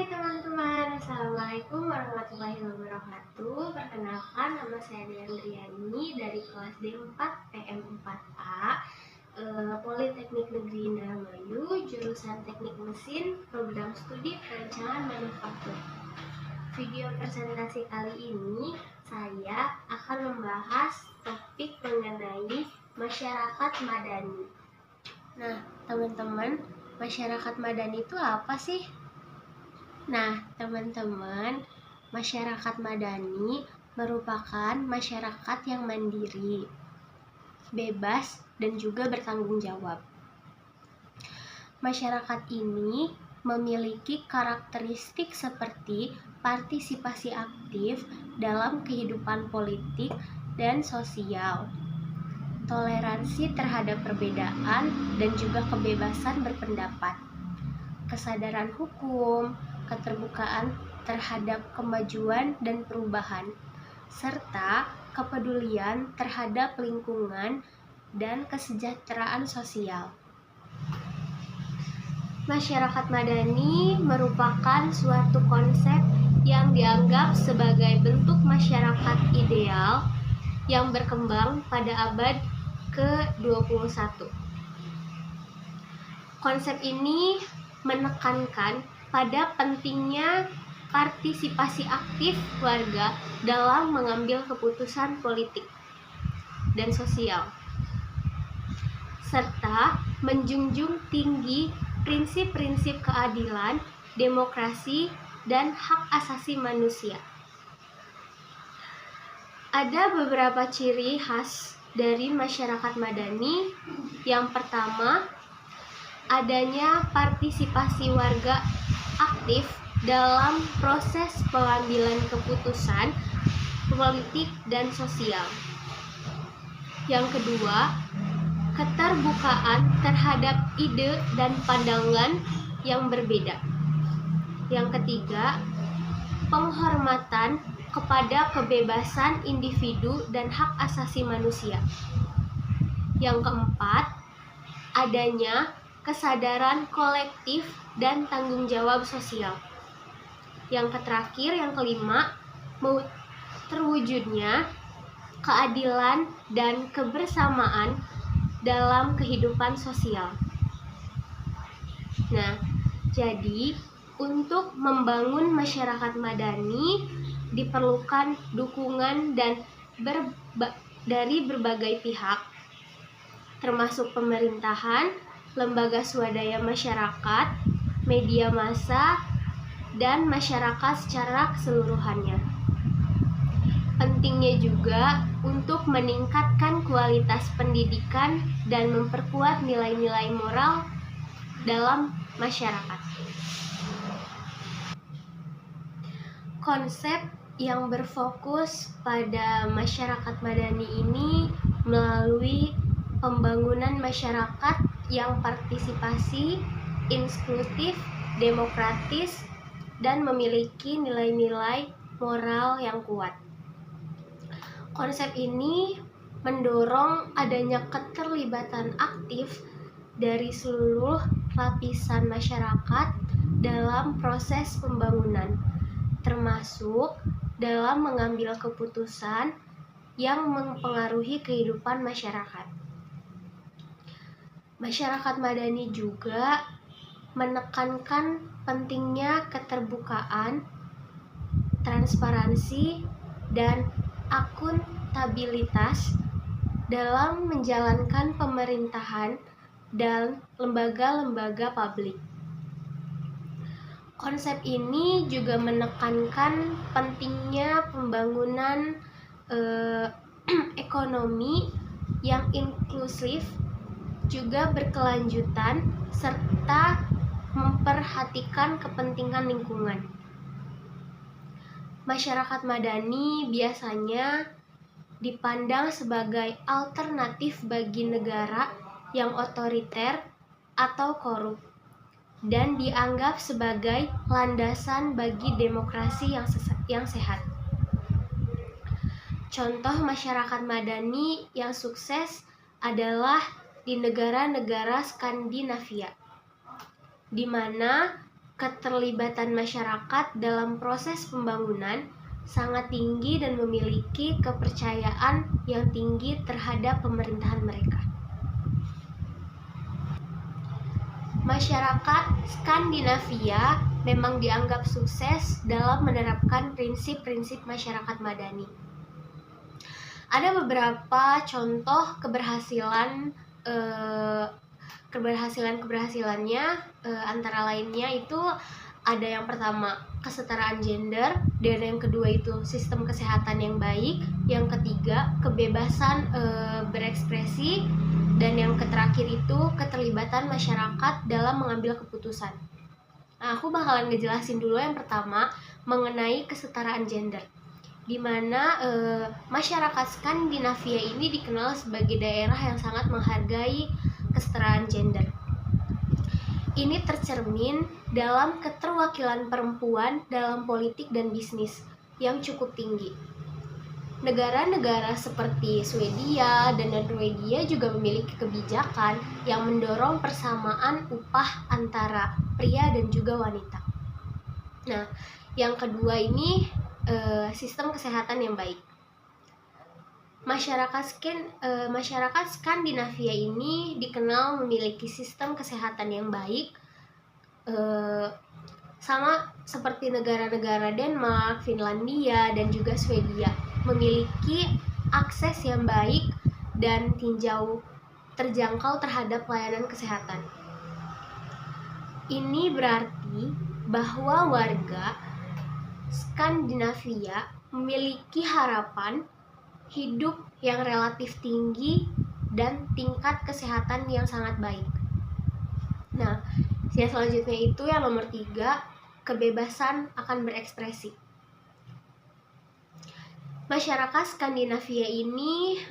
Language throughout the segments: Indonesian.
Hai teman-teman, Assalamualaikum warahmatullahi wabarakatuh. Perkenalkan, nama saya Deandriani dari kelas D4 PM4A, Politeknik Negeri Indramayu, jurusan Teknik Mesin, program studi perancangan manufaktur. Video presentasi kali ini saya akan membahas topik mengenai masyarakat madani. Nah, teman-teman, masyarakat madani itu apa sih? Nah, teman-teman, masyarakat madani merupakan masyarakat yang mandiri, bebas, dan juga bertanggung jawab. Masyarakat ini memiliki karakteristik seperti partisipasi aktif dalam kehidupan politik dan sosial, toleransi terhadap perbedaan, dan juga kebebasan berpendapat, kesadaran hukum, keterbukaan terhadap kemajuan dan perubahan, serta kepedulian terhadap lingkungan dan kesejahteraan sosial. Masyarakat madani merupakan suatu konsep yang dianggap sebagai bentuk masyarakat ideal yang berkembang pada abad ke-21. Konsep ini menekankan pada pentingnya partisipasi aktif warga dalam mengambil keputusan politik dan sosial, serta menjunjung tinggi prinsip-prinsip keadilan, demokrasi, dan hak asasi manusia. Ada beberapa ciri khas dari masyarakat madani. Yang pertama, adanya partisipasi warga aktif dalam proses pengambilan keputusan politik dan sosial. Yang kedua, keterbukaan terhadap ide dan pandangan yang berbeda. Yang ketiga, penghormatan kepada kebebasan individu dan hak asasi manusia. Yang keempat, adanya kesadaran kolektif dan tanggung jawab sosial. Yang terakhir, yang kelima, terwujudnya keadilan dan kebersamaan dalam kehidupan sosial. Nah, jadi untuk membangun masyarakat madani diperlukan dukungan dan dari berbagai pihak, termasuk pemerintahan, lembaga swadaya masyarakat, media massa, dan masyarakat secara keseluruhannya. Pentingnya juga untuk meningkatkan kualitas pendidikan dan memperkuat nilai-nilai moral dalam masyarakat. Konsep yang berfokus pada masyarakat madani ini melalui pembangunan masyarakat yang partisipasi, inklusif, demokratis, dan memiliki nilai-nilai moral yang kuat. Konsep ini mendorong adanya keterlibatan aktif dari seluruh lapisan masyarakat dalam proses pembangunan, termasuk dalam mengambil keputusan yang mempengaruhi kehidupan masyarakat. Masyarakat madani juga menekankan pentingnya keterbukaan, transparansi, dan akuntabilitas dalam menjalankan pemerintahan dan lembaga-lembaga publik. Konsep ini juga menekankan pentingnya pembangunan ekonomi yang inklusif, juga berkelanjutan, serta memperhatikan kepentingan lingkungan. Masyarakat madani biasanya dipandang sebagai alternatif bagi negara yang otoriter atau korup, dan dianggap sebagai landasan bagi demokrasi yang sehat. Contoh masyarakat madani yang sukses adalah di negara-negara Skandinavia, di mana keterlibatan masyarakat dalam proses pembangunan sangat tinggi dan memiliki kepercayaan yang tinggi terhadap pemerintahan mereka. Masyarakat Skandinavia memang dianggap sukses dalam menerapkan prinsip-prinsip masyarakat madani. Ada beberapa contoh keberhasilannya, antara lainnya itu ada yang pertama kesetaraan gender, dan yang kedua itu sistem kesehatan yang baik, yang ketiga kebebasan berekspresi, dan yang terakhir itu keterlibatan masyarakat dalam mengambil keputusan. Nah, aku bakalan ngejelasin dulu yang pertama mengenai kesetaraan gender, di mana masyarakat Skandinavia ini dikenal sebagai daerah yang sangat menghargai kesetaraan gender. Ini tercermin dalam keterwakilan perempuan dalam politik dan bisnis yang cukup tinggi. Negara-negara seperti Swedia dan Norwegia juga memiliki kebijakan yang mendorong persamaan upah antara pria dan juga wanita. Nah, yang kedua ini sistem kesehatan yang baik. Masyarakat Skandinavia ini dikenal memiliki sistem kesehatan yang baik, sama seperti negara-negara Denmark, Finlandia, dan juga Swedia, memiliki akses yang baik dan terjangkau terhadap pelayanan kesehatan. Ini berarti bahwa warga Skandinavia memiliki harapan hidup yang relatif tinggi dan tingkat kesehatan yang sangat baik. Nah, yang selanjutnya itu yang nomor 3, kebebasan akan berekspresi. Masyarakat Skandinavia ini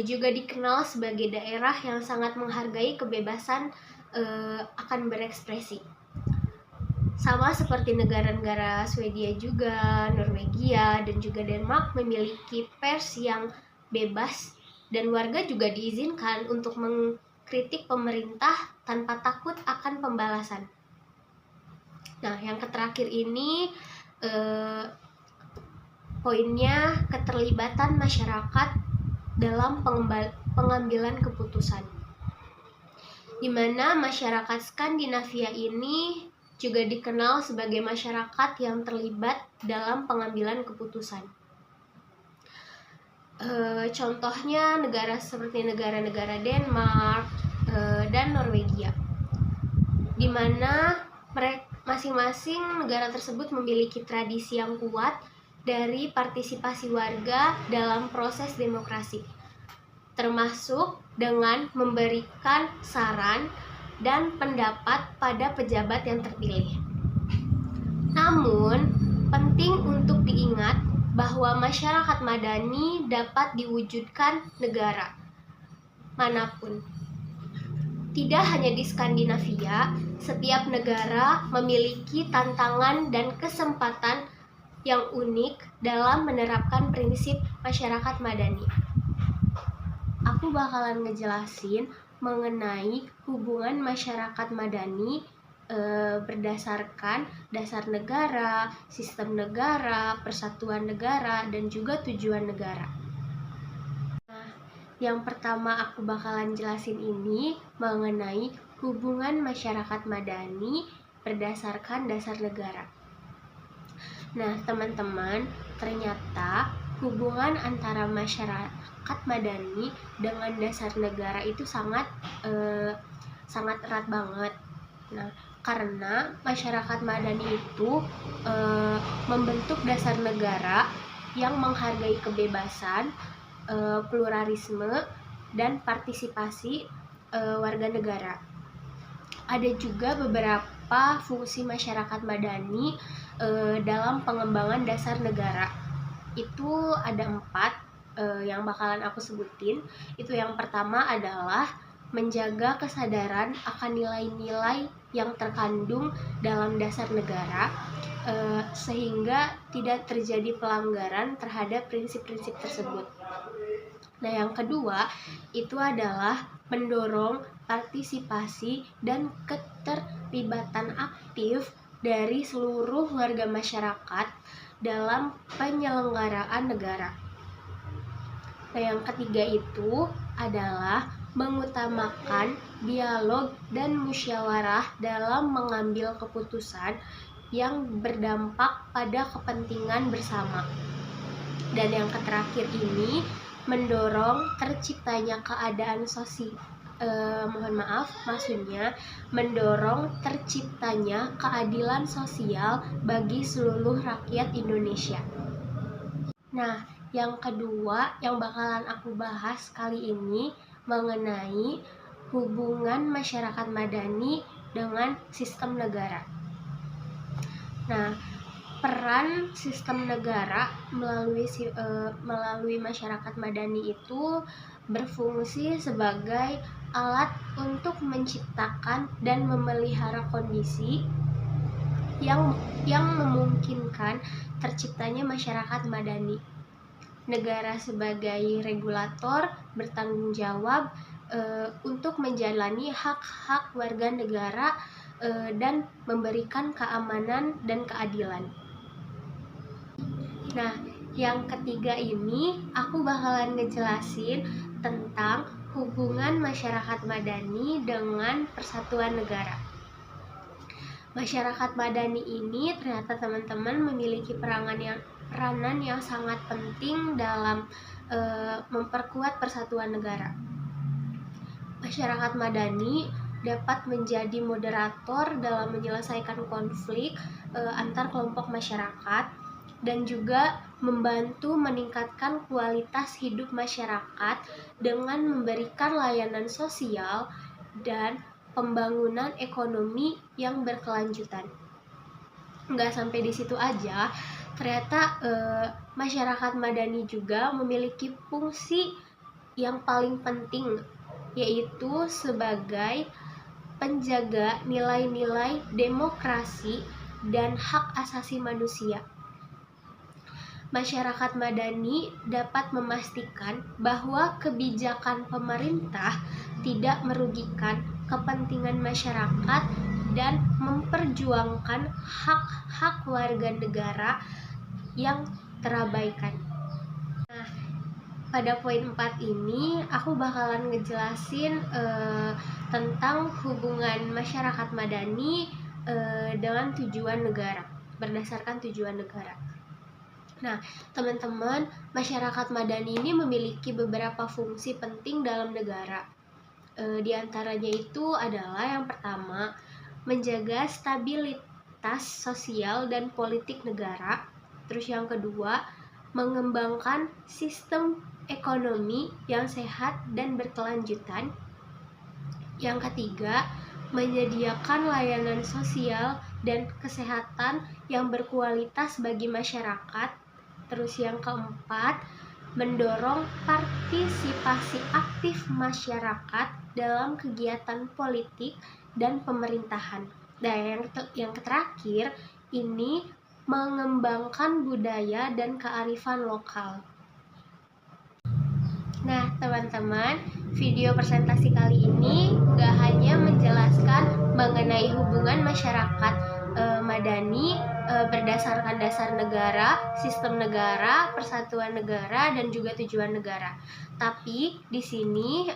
juga dikenal sebagai daerah yang sangat menghargai kebebasan akan berekspresi. Sama seperti negara-negara Swedia juga, Norwegia, dan juga Denmark memiliki pers yang bebas, dan warga juga diizinkan untuk mengkritik pemerintah tanpa takut akan pembalasan. Nah, yang terakhir ini poinnya keterlibatan masyarakat dalam pengambilan keputusan, di mana masyarakat Skandinavia ini juga dikenal sebagai masyarakat yang terlibat dalam pengambilan keputusan. Contohnya negara seperti negara-negara Denmark dan Norwegia, di mana masing-masing negara tersebut memiliki tradisi yang kuat dari partisipasi warga dalam proses demokrasi, termasuk dengan memberikan saran dan pendapat pada pejabat yang terpilih. Namun, penting untuk diingat bahwa masyarakat madani dapat diwujudkan negara manapun. Tidak hanya di Skandinavia, setiap negara memiliki tantangan dan kesempatan yang unik dalam menerapkan prinsip masyarakat madani. Aku bakalan ngejelasin mengenai hubungan masyarakat madani berdasarkan dasar negara, sistem negara, persatuan negara, dan juga tujuan negara. Nah, yang pertama aku bakalan jelasin ini mengenai hubungan masyarakat madani berdasarkan dasar negara. Nah, teman-teman, ternyata hubungan antara masyarakat madani dengan dasar negara itu sangat erat banget. Nah, karena masyarakat madani itu membentuk dasar negara yang menghargai kebebasan, pluralisme, dan partisipasi warga negara. Ada juga beberapa fungsi masyarakat madani dalam pengembangan dasar negara. Itu ada 4 yang bakalan aku sebutin. Itu yang pertama adalah menjaga kesadaran akan nilai-nilai yang terkandung dalam dasar negara, sehingga tidak terjadi pelanggaran terhadap prinsip-prinsip tersebut. Nah, yang kedua itu adalah mendorong partisipasi dan keterlibatan aktif dari seluruh warga masyarakat dalam penyelenggaraan negara. Nah, yang ketiga itu adalah mengutamakan dialog dan musyawarah dalam mengambil keputusan yang berdampak pada kepentingan bersama. Dan yang terakhir ini mendorong terciptanya keadaan sosial. Mendorong terciptanya keadilan sosial bagi seluruh rakyat Indonesia. Nah, yang kedua yang bakalan aku bahas kali ini mengenai hubungan masyarakat madani dengan sistem negara. Nah, peran sistem negara melalui masyarakat madani itu berfungsi sebagai alat untuk menciptakan dan memelihara kondisi yang memungkinkan terciptanya masyarakat madani. Negara sebagai regulator bertanggung jawab untuk menjalani hak-hak warga negara dan memberikan keamanan dan keadilan. Nah, yang ketiga ini aku bakalan ngejelasin tentang hubungan masyarakat madani dengan persatuan negara. Masyarakat madani ini ternyata teman-teman memiliki peranan yang sangat penting dalam memperkuat persatuan negara. Masyarakat madani dapat menjadi moderator dalam menyelesaikan konflik antar kelompok masyarakat dan juga membantu meningkatkan kualitas hidup masyarakat dengan memberikan layanan sosial dan pembangunan ekonomi yang berkelanjutan. Nggak sampai di situ aja, ternyata masyarakat madani juga memiliki fungsi yang paling penting, yaitu sebagai penjaga nilai-nilai demokrasi dan hak asasi manusia. Masyarakat madani dapat memastikan bahwa kebijakan pemerintah tidak merugikan kepentingan masyarakat dan memperjuangkan hak-hak warga negara yang terabaikan. Nah, pada poin 4 ini aku bakalan ngejelasin tentang hubungan masyarakat madani dengan tujuan negara, berdasarkan tujuan negara. Nah, teman-teman, masyarakat madani ini memiliki beberapa fungsi penting dalam negara. Di antaranya itu adalah yang pertama, menjaga stabilitas sosial dan politik negara. Terus yang kedua, mengembangkan sistem ekonomi yang sehat dan berkelanjutan. Yang ketiga, menyediakan layanan sosial dan kesehatan yang berkualitas bagi masyarakat. Terus yang keempat, mendorong partisipasi aktif masyarakat dalam kegiatan politik dan pemerintahan. Dan yang terakhir, ini mengembangkan budaya dan kearifan lokal. Nah, teman-teman, video presentasi kali ini gak hanya menjelaskan mengenai hubungan masyarakat madani berdasarkan dasar negara, sistem negara, persatuan negara, dan juga tujuan negara. Tapi di sini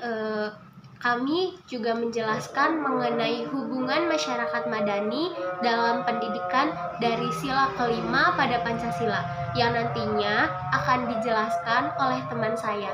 kami juga menjelaskan mengenai hubungan masyarakat madani dalam pendidikan dari sila kelima pada Pancasila yang nantinya akan dijelaskan oleh teman saya.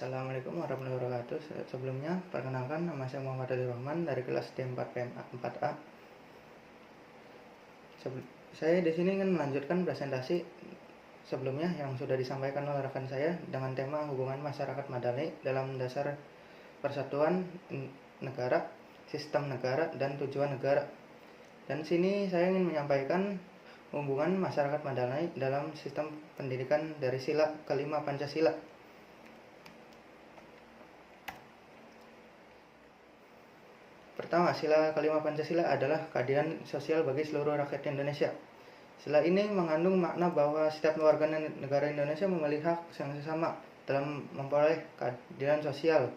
Assalamualaikum warahmatullahi wabarakatuh. Sebelumnya, perkenalkan, nama saya Muhammad Abdul Rahman dari kelas D4 PMA 4A. Saya di sini ingin melanjutkan presentasi sebelumnya yang sudah disampaikan oleh rekan saya dengan tema hubungan masyarakat madani dalam dasar persatuan negara, sistem negara, dan tujuan negara. Dan sini saya ingin menyampaikan hubungan masyarakat madani dalam sistem pendidikan dari sila kelima Pancasila. pertama, sila kelima Pancasila adalah keadilan sosial bagi seluruh rakyat Indonesia. Sila ini mengandung makna bahwa setiap warga negara Indonesia memiliki hak yang sama dalam memperoleh keadilan sosial,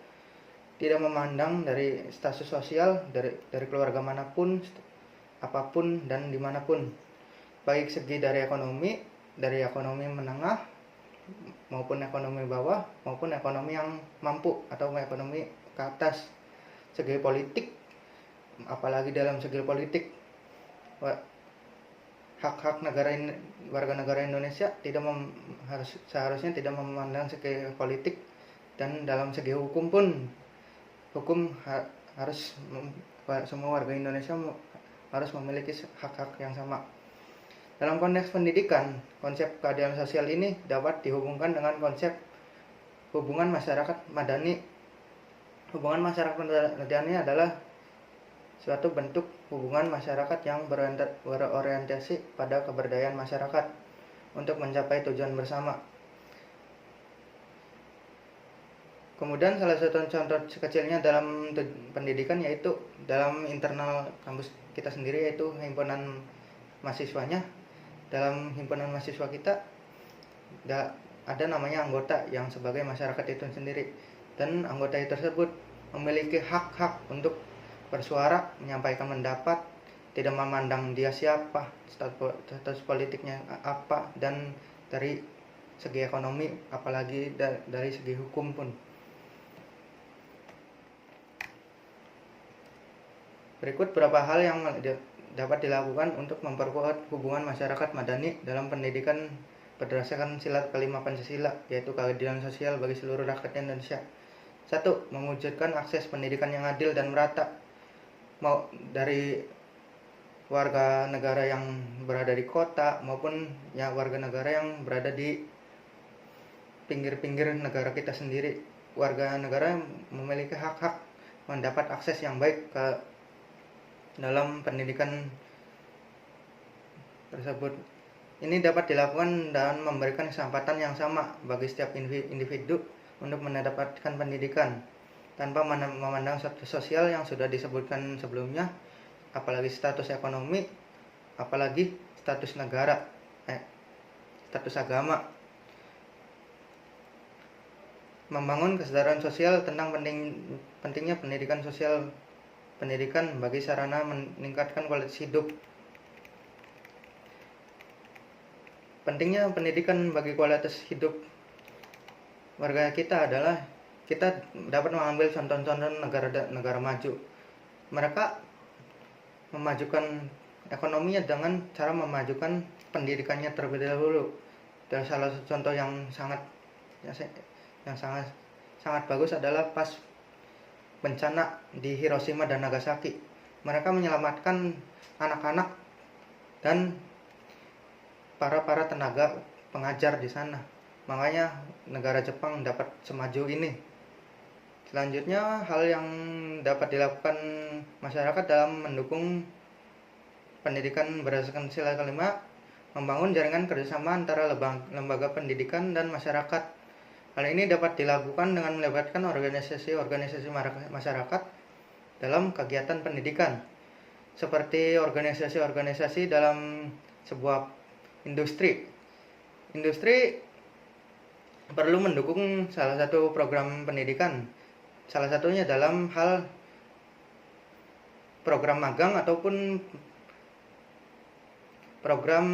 tidak memandang dari status sosial, dari keluarga manapun, apapun dan dimanapun, baik segi dari ekonomi menengah maupun ekonomi bawah maupun ekonomi yang mampu atau ekonomi ke atas. Segi politik, apalagi dalam segi politik, hak-hak warga negara Indonesia seharusnya tidak memandang segi politik, dan dalam segi hukum pun harus semua warga Indonesia harus memiliki hak-hak yang sama. Dalam konteks pendidikan, konsep keadilan sosial ini dapat dihubungkan dengan konsep hubungan masyarakat madani. Hubungan masyarakat madani adalah suatu bentuk hubungan masyarakat yang berorientasi pada keberdayaan masyarakat untuk mencapai tujuan bersama. Kemudian salah satu contoh kecilnya dalam pendidikan yaitu dalam internal kampus kita sendiri, yaitu himpunan mahasiswanya. Dalam himpunan mahasiswa kita ada namanya anggota yang sebagai masyarakat itu sendiri, dan anggota itu tersebut memiliki hak-hak untuk bersuara, menyampaikan pendapat, tidak memandang dia siapa, status politiknya apa, dan dari segi ekonomi apalagi dari segi hukum pun. Berikut beberapa hal yang dapat dilakukan untuk memperkuat hubungan masyarakat madani dalam pendidikan berdasarkan sila kelima Pancasila, yaitu keadilan sosial bagi seluruh rakyat Indonesia. 1. Mewujudkan akses pendidikan yang adil dan merata, mau dari warga negara yang berada di kota maupun warga negara yang berada di pinggir-pinggir negara kita sendiri. Warga negara memiliki hak-hak mendapat akses yang baik ke dalam pendidikan tersebut. Ini dapat dilakukan dan memberikan kesempatan yang sama bagi setiap individu untuk mendapatkan pendidikan tanpa memandang status sosial yang sudah disebutkan sebelumnya, apalagi status ekonomi, apalagi status negara, status agama. Membangun kesadaran sosial tentang pentingnya pendidikan bagi sarana meningkatkan kualitas hidup. Pentingnya pendidikan bagi kualitas hidup warga kita adalah kita dapat mengambil contoh-contoh negara maju. Mereka memajukan ekonominya dengan cara memajukan pendidikannya terlebih dahulu. Dan salah satu contoh yang sangat bagus adalah pas bencana di Hiroshima dan Nagasaki. Mereka menyelamatkan anak-anak dan para tenaga pengajar di sana. Makanya negara Jepang dapat semaju ini. Selanjutnya, hal yang dapat dilakukan masyarakat dalam mendukung pendidikan berdasarkan sila kelima, membangun jaringan kerjasama antara lembaga pendidikan dan masyarakat. Hal ini dapat dilakukan dengan melibatkan organisasi-organisasi masyarakat dalam kegiatan pendidikan, seperti organisasi-organisasi dalam sebuah industri. Industri perlu mendukung salah satu program pendidikan, salah satunya dalam hal program magang ataupun program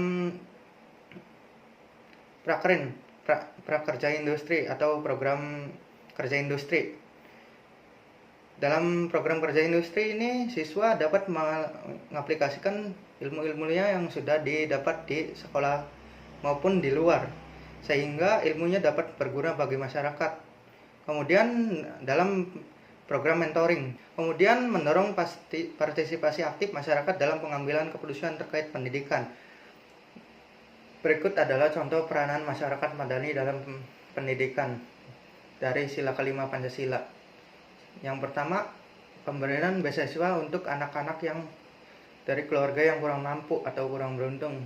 prakerja industri atau program kerja industri. Dalam program kerja industri ini, siswa dapat mengaplikasikan ilmu-ilmunya yang sudah didapat di sekolah maupun di luar, sehingga ilmunya dapat berguna bagi masyarakat. Kemudian dalam program mentoring, kemudian mendorong partisipasi aktif masyarakat dalam pengambilan keputusan terkait pendidikan. Berikut adalah contoh peranan masyarakat madani dalam pendidikan dari sila kelima Pancasila. Yang pertama, pemberian beasiswa untuk anak-anak yang dari keluarga yang kurang mampu atau kurang beruntung.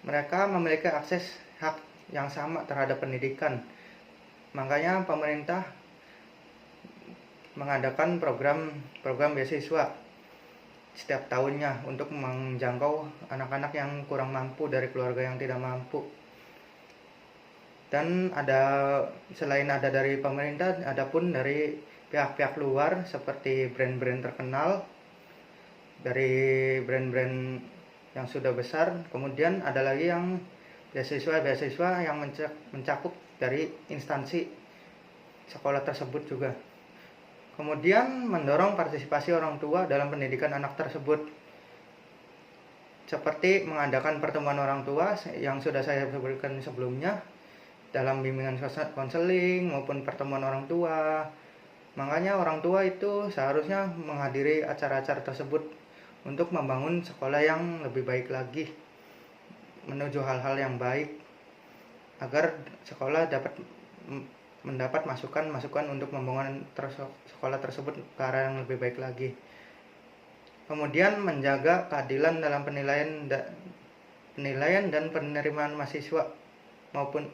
Mereka memiliki akses hak yang sama terhadap pendidikan. Makanya pemerintah mengadakan program beasiswa setiap tahunnya untuk menjangkau anak-anak yang kurang mampu dari keluarga yang tidak mampu. Dan selain ada dari pemerintah, ada pun dari pihak-pihak luar seperti brand-brand terkenal, dari brand-brand yang sudah besar. Kemudian ada lagi yang beasiswa yang mencakup dari instansi sekolah tersebut juga. Kemudian mendorong partisipasi orang tua dalam pendidikan anak tersebut, seperti mengadakan pertemuan orang tua yang sudah saya sebutkan sebelumnya, dalam bimbingan konseling maupun pertemuan orang tua. Makanya orang tua itu seharusnya menghadiri acara-acara tersebut untuk membangun sekolah yang lebih baik lagi, menuju hal-hal yang baik, agar sekolah dapat mendapat masukan untuk membangun sekolah tersebut ke arah yang lebih baik lagi. Kemudian menjaga keadilan dalam penilaian dan penerimaan mahasiswa maupun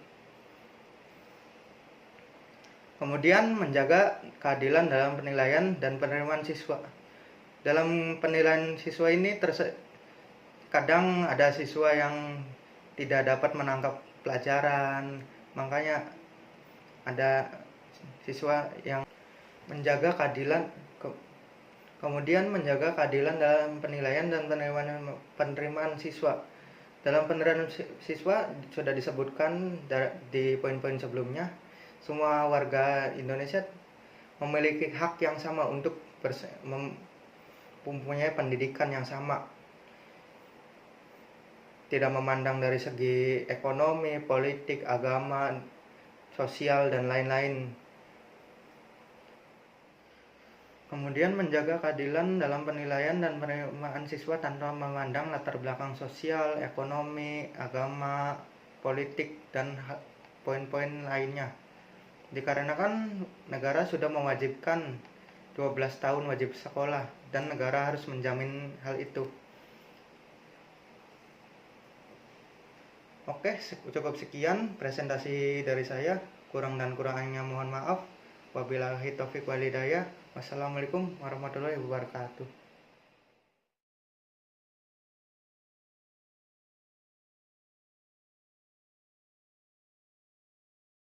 Kemudian menjaga keadilan dalam penilaian dan penerimaan siswa. Dalam penilaian siswa ini kadang ada siswa yang tidak dapat menangkap pelajaran, makanya ada siswa yang menjaga keadilan. Kemudian menjaga keadilan dalam penilaian dan penerimaan siswa. Dalam penerimaan siswa sudah disebutkan di poin-poin sebelumnya, semua warga Indonesia memiliki hak yang sama untuk mempunyai pendidikan yang sama, tidak memandang dari segi ekonomi, politik, agama, sosial, dan lain-lain. Kemudian menjaga keadilan dalam penilaian dan penerimaan siswa tanpa memandang latar belakang sosial, ekonomi, agama, politik, dan poin-poin lainnya. Dikarenakan negara sudah mewajibkan 12 tahun wajib sekolah, dan negara harus menjamin hal itu. Oke, cukup sekian presentasi dari saya. Kurang dan kurangnya mohon maaf. Wabillahi taufiq walhidayah. Wassalamualaikum warahmatullahi wabarakatuh.